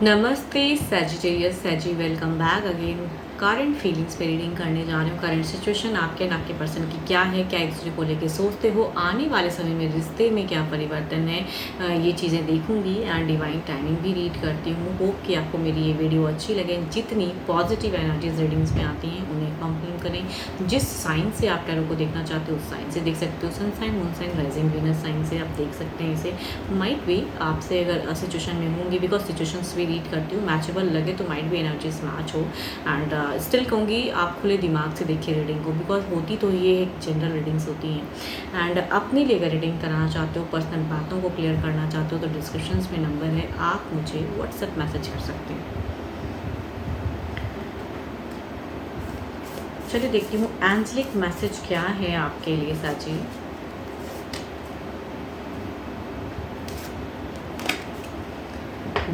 नमस्ते Sagittarius Sagi, welcome back again. Current feelings पे reading करने जा रही हूँ। करंट सिचुएशन आपके एंड आपके पर्सन की क्या है, क्या एक दूसरे को लेके सोचते हो, आने वाले समय में रिश्ते में क्या परिवर्तन है, ये चीज़ें देखूंगी एंड डिवाइन टाइमिंग भी रीड करती हूँ। होप कि आपको मेरी ये वीडियो अच्छी लगे। जितनी पॉजिटिव एनर्जीज रीडिंग्स में आती हैं उन्हें कंप्लीट करें। जिस साइन से आप टैरो को देखना चाहते हो उस साइन से देख सकते हो। Sun sign, moon sign, rising Venus sign से आप देख सकते हैं इसे। माइट भी आपसे अगर सिचुएशन में होंगी, बिकॉज सिचुएशंस भी रीड करती हूँ, मैचेबल लगे तो माइट भी एनर्जीज मैच हो। एंड स्टिल कहूँगी आप खुले दिमाग से देखिए रीडिंग को, बिकॉज होती तो ये एक जनरल रीडिंग्स होती हैं। एंड अपने लिए अगर रीडिंग कराना चाहते हो, पर्सनल बातों को क्लियर करना चाहते हो, तो डिस्क्रिप्शन में नंबर है, आप मुझे व्हाट्सएप मैसेज कर सकते हैं। चलिए देखती हूँ एंजलिक मैसेज क्या है आपके लिए साची।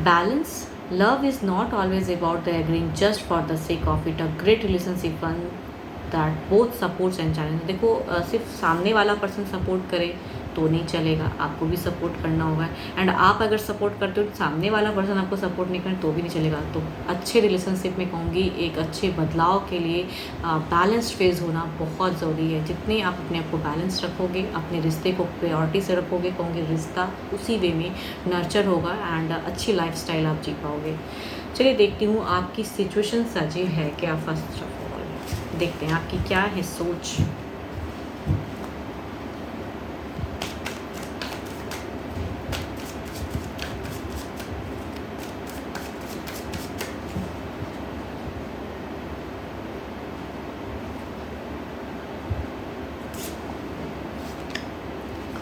Balance. Love is not always about the agreeing just for the sake of it. A great relationship one that both supports and challenges. देखो सिर्फ सामने वाला पर्सन सपोर्ट करे तो नहीं चलेगा, आपको भी सपोर्ट करना होगा। एंड आप अगर सपोर्ट करते हो तो सामने वाला पर्सन आपको सपोर्ट नहीं करे तो भी नहीं चलेगा। तो अच्छे रिलेशनशिप में कहूँगी एक अच्छे बदलाव के लिए बैलेंस्ड फेज होना बहुत ज़रूरी है। जितने आप अपने आप को बैलेंस रखोगे, अपने रिश्ते को प्रायोरिटी से रखोगे, कहूँगी रिश्ता उसी वे में नर्चर होगा एंड अच्छी लाइफस्टाइल आप जी पाओगे। चलिए देखती हूँ आपकी सिचुएशन सजी है क्या। फर्स्ट ऑफ ऑल देखते हैं आपकी क्या है सोच।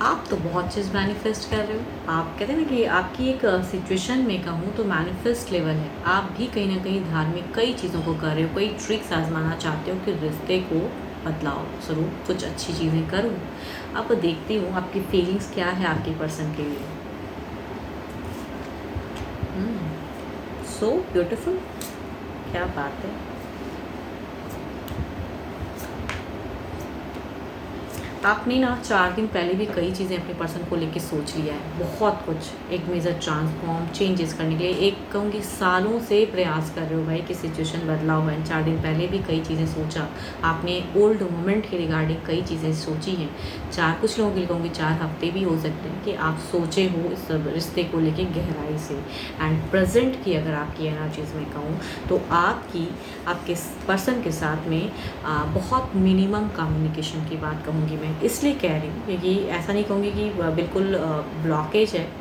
आप तो बहुत चीज़ मैनिफेस्ट कर रहे हो। आप कहते हैं ना कि आपकी एक सिचुएशन में कहूँ तो मैनिफेस्ट लेवल है। आप भी कहीं ना कहीं धार्मिक कई चीज़ों को कर रहे हो, कई ट्रिक्स आजमाना चाहते हो कि रिश्ते को बदलाव स्वरूप कुछ अच्छी चीज़ें करूँ। अब देखती हूँ आपकी फीलिंग्स क्या है आपके पर्सन के लिए। सो ब्यूटिफुल, क्या बात है। आपने ना 4 दिन पहले भी कई चीज़ें अपने पर्सन को लेके सोच लिया है, बहुत कुछ एक मेजर ट्रांसफॉर्म चेंजेस करने के लिए। एक कहूँगी सालों से प्रयास कर रहे हो भाई कि सिचुएशन बदलाव हुआ है। 4 दिन पहले भी कई चीज़ें सोचा आपने, ओल्ड मोमेंट के रिगार्डिंग कई चीज़ें सोची हैं। कुछ लोगों के लिए कहूँगी 4 हफ्ते भी हो सकते हैं कि आप सोचे हो इस रिश्ते को लेके गहराई से। एंड प्रेजेंट की अगर आपकी एनर्जीज में कहूँ तो आपके पर्सन के साथ में बहुत मिनिमम कम्युनिकेशन की बात कहूँगी मैं, इसलिए कह रही हूँ क्योंकि ऐसा नहीं कहूँगी कि बिल्कुल ब्लॉकेज है।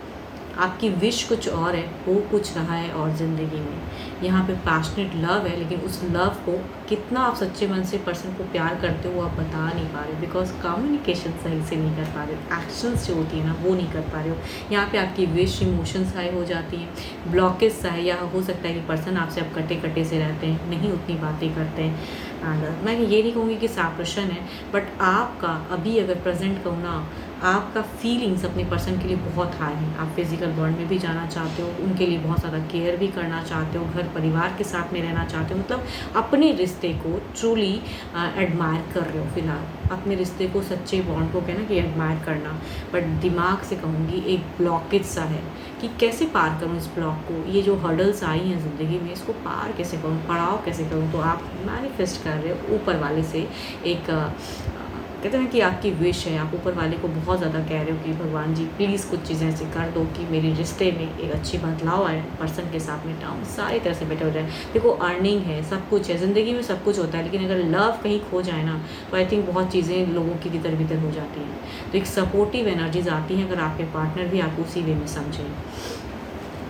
आपकी विश कुछ और है, हो कुछ रहा है और ज़िंदगी में यहाँ पे पैशनेट लव है, लेकिन उस लव को कितना आप सच्चे मन से पर्सन को प्यार करते हो आप बता नहीं पा रहे, बिकॉज कम्युनिकेशन सही से नहीं कर पा रहे हो। एक्शंस जो होती है ना वो नहीं कर पा रहे हो। यहाँ पे आपकी विश इमोशंस हाई हो जाती हैं, ब्लॉकेज सा है, या हो सकता है कि पर्सन आपसे अब कटे कटे से रहते हैं, नहीं उतनी बातें करते हैं। एंड मैं ये नहीं कहूँगी कि सेपरेशन है, बट आपका अभी अगर प्रेजेंट कहूँ ना, आपका फीलिंग्स अपने पर्सन के लिए बहुत हाई है। आप फिजिकल वर्ल्ड में भी जाना चाहते हो, उनके लिए बहुत ज़्यादा केयर भी करना चाहते हो, घर परिवार के साथ में रहना चाहते हो, मतलब अपने रिश्ते को ट्रूली एडमायर कर रहे हो। फिलहाल अपने रिश्ते को, सच्चे बॉन्ड को कहना कि एडमायर करना, बट दिमाग से कहूँगी एक ब्लॉकेज सा है कि कैसे पार करूँ इस ब्लॉक को। ये जो हर्डल्स आई हैं ज़िंदगी में, इसको पार कैसे करूँ, पड़ाव कैसे करूँ। तो आप मैनिफेस्ट कर रहे हो ऊपर वाले से एक कहते हैं कि आपकी विश है, आप ऊपर वाले को बहुत ज़्यादा कह रहे हो कि भगवान जी प्लीज़ कुछ चीज़ें ऐसे कर दो कि मेरे रिश्ते में एक अच्छी बदलाव आए, पर्सन के साथ में टाउन सारी तरह से बेटर हो जाए। देखो अर्निंग है, सब कुछ है, ज़िंदगी में सब कुछ होता है, लेकिन अगर लव कहीं खो जाए ना तो आई थिंक बहुत चीज़ें लोगों की तितर बितर हो जाती हैं। तो एक सपोर्टिव एनर्जीज आती हैं अगर आपके पार्टनर भी आपको उसी वे में समझें।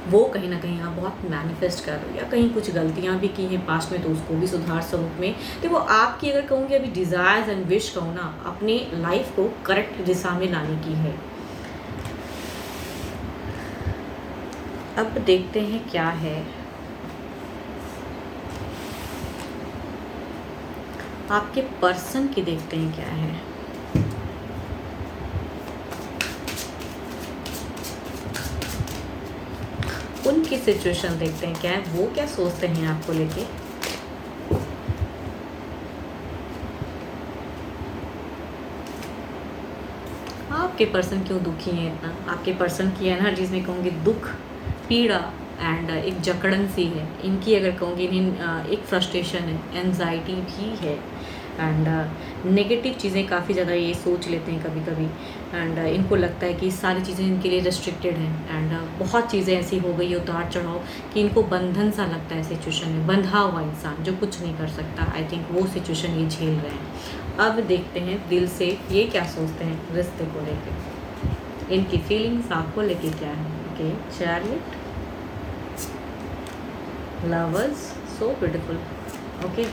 वो कहीं ना कहीं आप बहुत मैनिफेस्ट कर रहे हो, या कहीं कुछ गलतियाँ भी की हैं पास्ट में तो उसको भी सुधार स्वरूप में। देखो आपकी अगर कहूँगी अभी डिज़ायर्स एंड विश कहूँ ना, अपनी लाइफ को करेक्ट दिशा में लाने की है। अब देखते हैं क्या है आपके पर्सन की, देखते हैं क्या है। उनकी सिचुएशन देखते हैं क्या है, वो क्या सोचते हैं आपको लेके। आपके पर्सन क्यों दुखी हैं इतना। आपके पर्सन की एनर्जीज में कहूँगी दुख, पीड़ा, एंड एक जकड़न सी है इनकी, अगर कहूँगी इन्हें एक फ्रस्ट्रेशन है, एंजाइटी भी है, एंड नेगेटिव चीज़ें काफ़ी ज़्यादा ये सोच लेते हैं कभी कभी, एंड इनको लगता है कि सारी चीज़ें इनके लिए रिस्ट्रिक्टेड हैं, एंड बहुत चीज़ें ऐसी हो गई उतार चढ़ाव कि इनको बंधन सा लगता है सिचुएशन में, बंधा हुआ इंसान जो कुछ नहीं कर सकता। आई थिंक वो सिचुएशन ये झेल रहे हैं। अब देखते हैं दिल से ये क्या सोचते हैं रिश्ते को लेकर, इनकी फीलिंग्स आपको लेके क्या है। Okay, chariot, lovers, so beautiful. Okay,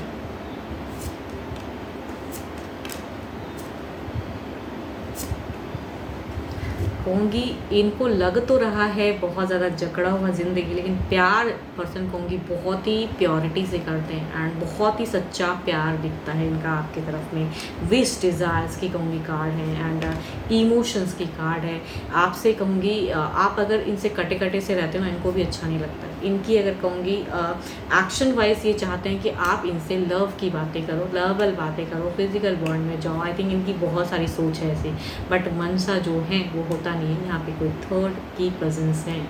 कहूँगी इनको लग तो रहा है बहुत ज़्यादा जकड़ा हुआ ज़िंदगी, लेकिन प्यार पर्सन कहूँगी बहुत ही प्योरिटी से करते हैं, एंड बहुत ही सच्चा प्यार दिखता है इनका आपकी तरफ में। विश डिज़ायर्स की कहूँगी कार्ड है, एंड इमोशंस की कार्ड है। आपसे कहूँगी आप अगर इनसे कटे कटे से रहते हो ना, इनको भी अच्छा नहीं लगता है। इनकी अगर कहूँगी एक्शन वाइज ये चाहते हैं कि आप इनसे लव की बातें करो, लवल बातें करो, फिजिकल बॉन्ड में जाओ। आई थिंक इनकी बहुत सारी सोच है ऐसी, बट मनसा जो है वो होता नहीं है। यहाँ पे कोई थर्ड की प्रेजेंस है।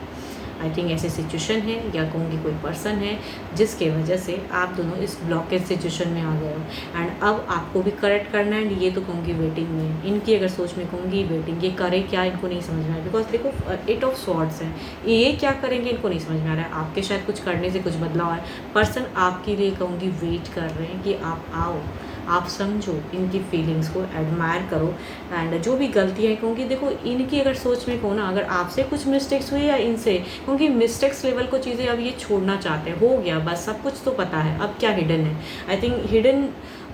आई थिंक ऐसी सिचुएशन है, या कहूँगी कोई पर्सन है जिसके वजह से आप दोनों इस ब्लॉकेज सिचुएशन में आ गए हो, एंड अब आपको भी करेक्ट करना है। एंड ये तो कहूँगी वेटिंग में, इनकी अगर सोच में कहूँगी वेटिंग, ये करे क्या इनको नहीं समझ में आ रहा, बिकॉज देखो 8 ऑफ स्वॉर्ड्स है, ये क्या करेंगे इनको नहीं समझ में आ रहा है। आपके शायद कुछ करने से कुछ बदलाव है, पर्सन आपके लिए कहूँगी वेट कर रहे हैं कि आप आओ, आप समझो इनकी फीलिंग्स को, एडमायर करो, एंड जो भी गलतियाँ कहूँगी देखो इनकी अगर सोच में कहूँ ना, अगर आपसे कुछ मिस्टेक्स हुई या इनसे, क्योंकि मिस्टेक्स लेवल को चीज़ें अब ये छोड़ना चाहते हैं, हो गया बस, सब कुछ तो पता है, अब क्या हिडन है। आई थिंक हिडन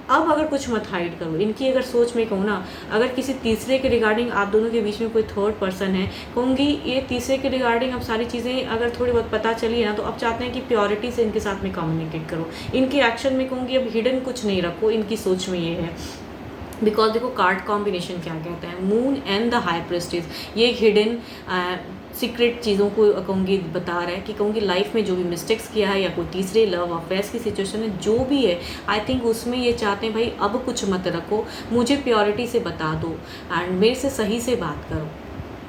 अब अगर कुछ मत हाइड करो। इनकी अगर सोच में कहूँ ना, अगर किसी तीसरे के रिगार्डिंग आप दोनों के बीच में कोई थर्ड पर्सन है, कहूँगी ये तीसरे के रिगार्डिंग अब सारी चीज़ें अगर थोड़ी बहुत पता चली है ना, तो अब चाहते हैं कि प्योरिटी से इनके साथ में कम्युनिकेट करो। इनके एक्शन में कहूँगी अब हिडन कुछ नहीं रखो, इनकी सोच में ये है। बिकॉज देखो कार्ड कॉम्बिनेशन क्या कहता है, moon and the high Prestige, ये हिडन सीक्रेट चीज़ों को कहूँगी बता रहा है कि कहूँगी लाइफ में जो भी मिस्टेक्स किया है, या कोई तीसरे लव अफेयर्स की सिचुएशन में जो भी है, आई थिंक उसमें ये चाहते हैं भाई अब कुछ मत रखो, मुझे प्योरिटी से बता दो, एंड मेरे से सही से बात करो।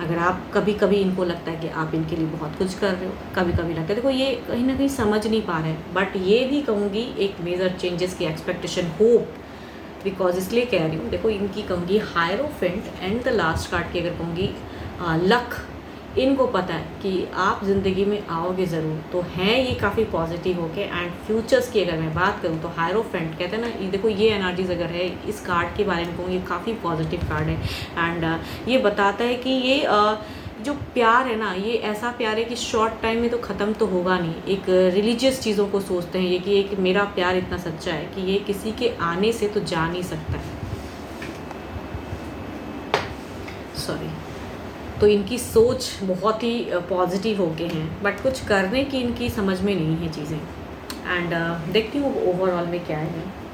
अगर आप कभी कभी इनको लगता है कि आप इनके लिए बहुत कुछ कर रहे हो, कभी कभी लगता है देखो ये कहीं ना कहीं समझ नहीं पा रहे हैं, बट ये भी कहूँगी एक मेजर चेंजेस की एक्सपेक्टेशन, होप, बिकॉज इसलिए कह रही हूँ। देखो इनकी कहूँगी hierophant and the last card की अगर कहूँगी लक, इनको पता है कि आप ज़िंदगी में आओगे ज़रूर, तो हैं ये काफ़ी पॉजिटिव होके। एंड फ्यूचर्स की अगर मैं बात करूँ तो हायरोफेंट कहते हैं ना, ये देखो ये एनर्जीज अगर है इस कार्ड के बारे में कहूँ, ये काफ़ी पॉजिटिव कार्ड है, एंड ये बताता है कि ये जो प्यार है ना, ये ऐसा प्यार है कि शॉर्ट टाइम में तो ख़त्म तो होगा नहीं। एक रिलीजियस चीज़ों को सोचते हैं ये कि एक मेरा प्यार इतना सच्चा है कि ये किसी के आने से तो जा नहीं सकता है। सॉरी, तो इनकी सोच बहुत ही पॉजिटिव होके हैं, बट कुछ करने की इनकी समझ में नहीं है चीज़ें। एंड देखती हूँ ओवरऑल में क्या है।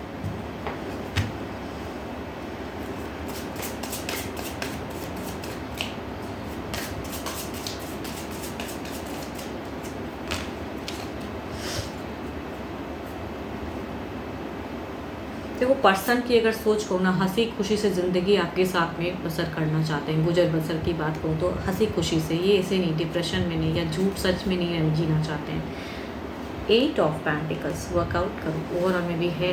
देखो पर्सन की अगर सोच हो ना, हंसी खुशी से ज़िंदगी आपके साथ में बसर करना चाहते हैं। गुजर बसर की बात करूँ तो हंसी खुशी से, ये ऐसे नहीं डिप्रेशन में नहीं, या झूठ सच में नहीं जीना चाहते हैं। 8 ऑफ पेंटिकल्स वर्कआउट करो, ओवरऑल में भी है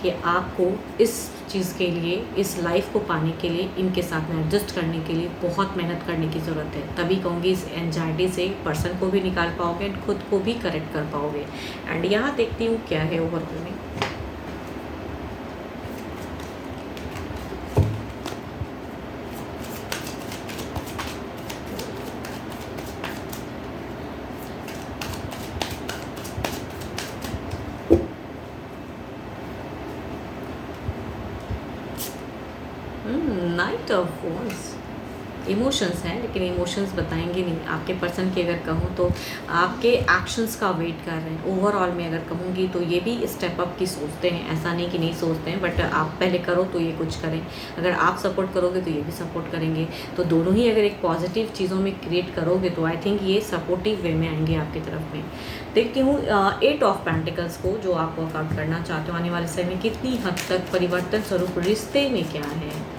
कि आपको इस चीज़ के लिए, इस लाइफ को पाने के लिए, इनके साथ में एडजस्ट करने के लिए बहुत मेहनत करने की ज़रूरत है। तभी कहूँगी इस एंजाइटी से पर्सन को भी निकाल पाओगे, खुद को भी करेक्ट कर पाओगे। एंड यहाँ देखती हूँ क्या है ओवरऑल में। नाइट ऑफ वॉन्ड्स, इमोशंस हैं, लेकिन इमोशंस बताएंगे नहीं। आपके पर्सन की अगर कहूँ तो आपके एक्शंस का वेट कर रहे हैं। ओवरऑल में अगर कहूँगी तो ये भी स्टेप अप की सोचते हैं, ऐसा नहीं कि नहीं सोचते हैं, बट आप पहले करो तो ये कुछ करें। अगर आप सपोर्ट करोगे तो ये भी सपोर्ट करेंगे, तो दोनों ही अगर एक पॉजिटिव चीज़ों में क्रिएट करोगे तो आई थिंक ये सपोर्टिव वे में आएंगे आपकी तरफ में। देखती हूँ 8 ऑफ पेंटिकल्स को जो आप वर्कआउट करना चाहते हो, आने वाले समय में कितनी हद तक परिवर्तन स्वरूप रिश्ते में क्या है,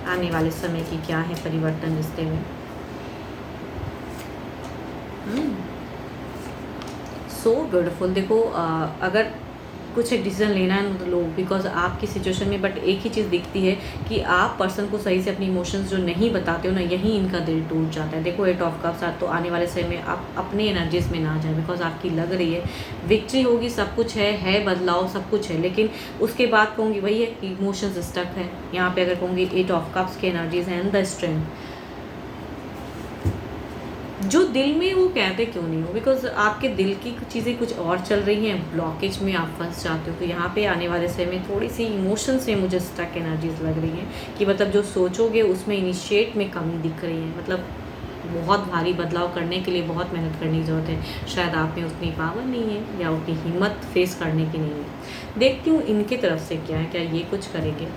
आने वाले समय की क्या है परिवर्तन रिश्ते में। So beautiful. देखो अगर कुछ एक डिसीजन लेना है तो लो, बिकॉज आपकी सिचुएशन में बट एक ही चीज़ दिखती है कि आप पर्सन को सही से अपनी इमोशंस जो नहीं बताते हो ना, यहीं इनका दिल टूट जाता है। देखो 8 ऑफ कप्स तो आने वाले समय में आप अपनी एनर्जीज में ना जाए, बिकॉज आपकी लग रही है विक्ट्री होगी, सब कुछ है बदलाव सब कुछ है, लेकिन उसके बाद कहूँगी वही है कि इमोशंस स्टक है। यहाँ पे अगर कहूँगी 8 ऑफ कप्स की एनर्जीज हैं, द स्ट्रेंथ, जो दिल में वो कहते क्यों नहीं हो, बिकॉज आपके दिल की चीज़ें कुछ और चल रही हैं, ब्लॉकेज में आप फंस जाते हो। तो यहाँ पे आने वाले समय में थोड़ी सी इमोशंस में मुझे स्टक एनर्जीज लग रही हैं कि मतलब जो सोचोगे उसमें इनिशिएट में कमी दिख रही है। मतलब बहुत भारी बदलाव करने के लिए बहुत मेहनत करने की ज़रूरत है, शायद आप में उतनी पावर नहीं है या उतनी हिम्मत फेस करने की नहीं है। देखती हूँ इनकी तरफ से क्या है, क्या ये कुछ करेंगे।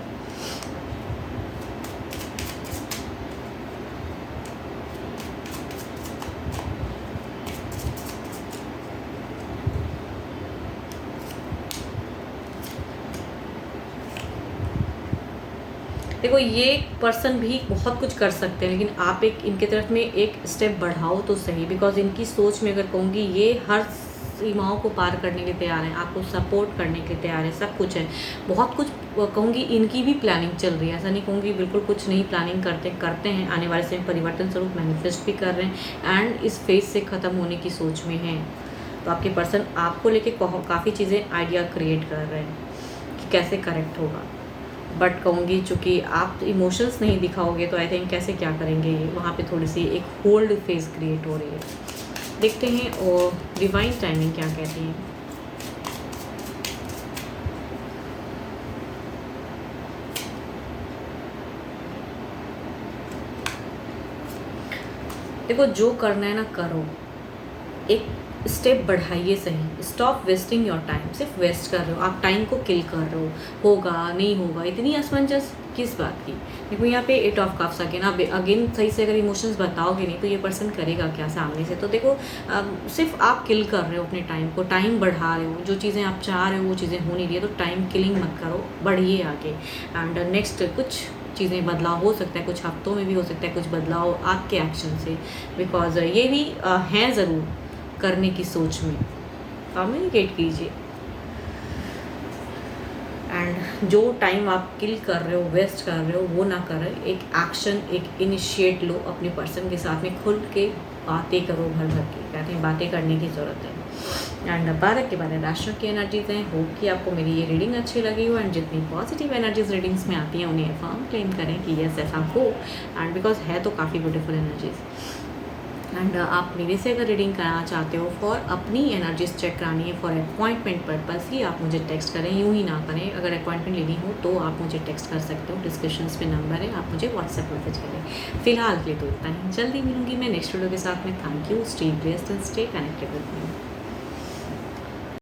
देखो ये पर्सन भी बहुत कुछ कर सकते हैं, लेकिन आप एक इनके तरफ में एक स्टेप बढ़ाओ तो सही, बिकॉज इनकी सोच में अगर कहूँगी ये हर सीमाओं को पार करने के लिए तैयार हैं, आपको सपोर्ट करने के लिए तैयार है, सब कुछ है। बहुत कुछ कहूँगी इनकी भी प्लानिंग चल रही है, ऐसा नहीं कहूँगी बिल्कुल कुछ नहीं, प्लानिंग करते हैं। आने वाले समय परिवर्तन स्वरूप मैनिफेस्ट भी कर रहे हैं एंड इस फेज से ख़त्म होने की सोच में हैं। तो आपके पर्सन आपको लेके काफ़ी चीज़ें आइडिया क्रिएट कर रहे हैं कि कैसे करेक्ट होगा, बट कहूँगी चूँकि आप इमोशंस नहीं दिखाओगे तो आई थिंक कैसे क्या करेंगे ये, वहाँ पे थोड़ी सी एक होल्ड फेज क्रिएट हो रही है। देखते हैं और डिवाइन टाइमिंग क्या कहती है। देखो जो करना है ना करो, एक स्टेप बढ़ाइए सही, स्टॉप वेस्टिंग योर टाइम। सिर्फ वेस्ट कर रहे हो आप, टाइम को किल कर रहे हो, होगा नहीं होगा इतनी असमंजस किस बात की। देखो यहाँ पे 8 ऑफ कप्स अगेन, आप अगेन सही से अगर इमोशंस बताओगे नहीं तो ये पर्सन करेगा क्या सामने से। तो देखो सिर्फ आप किल कर रहे हो अपने टाइम को, टाइम बढ़ा रहे हो, जो चीज़ें आप चाह रहे हो वो चीज़ें हो नहीं रही है, तो टाइम किलिंग मत करो, बढ़िए आगे। एंड नेक्स्ट कुछ चीज़ें बदलाव हो सकता है, कुछ हफ्तों में भी हो सकता है कुछ बदलाव आपके एक्शन से, बिकॉज ये भी हैं ज़रूर करने की सोच में। कम्युनिकेट कीजिए एंड जो टाइम आप किल कर रहे हो, वेस्ट कर रहे हो, वो ना करें, एक एक्शन एक इनिशिएट लो अपने पर्सन के साथ में, खुल के बातें करो, भर भर के कहते हैं बातें करने की ज़रूरत है। एंड 12 के 12 राशियों की एनर्जीज हैं। होप कि आपको मेरी ये रीडिंग अच्छी लगी हो एंड जितनी पॉजिटिव एनर्जीज रीडिंग्स में आती हैं उन्हें फर्म क्लेम करें कि यस ऐसा हो, एंड बिकॉज है तो काफ़ी ब्यूटीफुल एनर्जीज। एंड आप मेरे से अगर रीडिंग कराना चाहते हो फॉर अपनी एनर्जीज चेक करानी है फॉर अपॉइंटमेंट पर्पस ही, आप मुझे टेक्स्ट करें, यूँ ही ना करें। अगर अपॉइंटमेंट लेनी हो तो आप मुझे टेक्स्ट कर सकते हो, डिस्क्रिप्शन में नंबर है, आप मुझे व्हाट्सएप मैसेज करें। फिलहाल के लिए तो इतना ही, जल्दी मिलूंगी मैं नेक्स्ट वीडियो के साथ में। Thank you, stay blessed and stay connected with me.